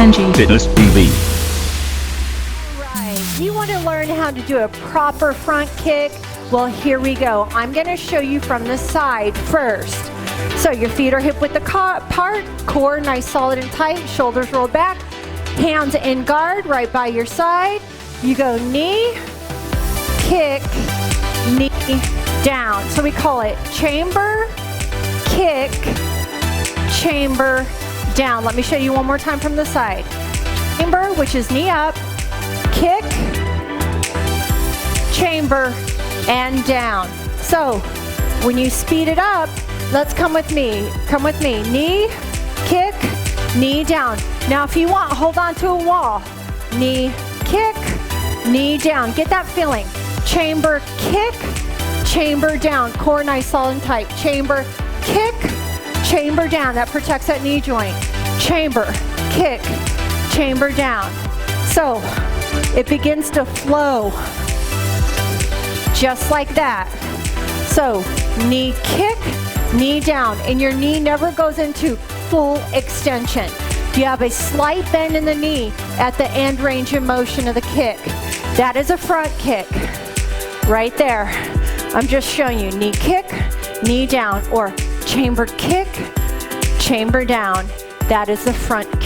AngieFitnessTV. Right. You want to learn how to do a proper front kick? Well, here we go. I'm going to show you from the side first. So your feet are hip width apart, core nice, solid, and tight, shoulders rolled back, hands in guard right by your side. You go knee, kick, knee, down. So we call it chamber, kick, chamber, down. Let me show you one more time from the side. Chamber, which is knee up, kick, chamber, and down. So when you speed it up, let's come with me. Come with me. Knee, kick, knee down. Now if you want, hold on to a wall. Knee, kick, knee down. Get that feeling. Chamber, kick, chamber down. Core nice, solid, and tight. Chamber, kick, chamber down. That protects that knee joint. Chamber, kick, chamber down. So it begins to flow just like that. So knee kick, knee down, and your knee never goes into full extension. You have a slight bend in the knee at the end range of motion of the kick. That is a front kick right there. I'm just showing you knee kick, knee down, or chamber kick, chamber down. That is the front kick.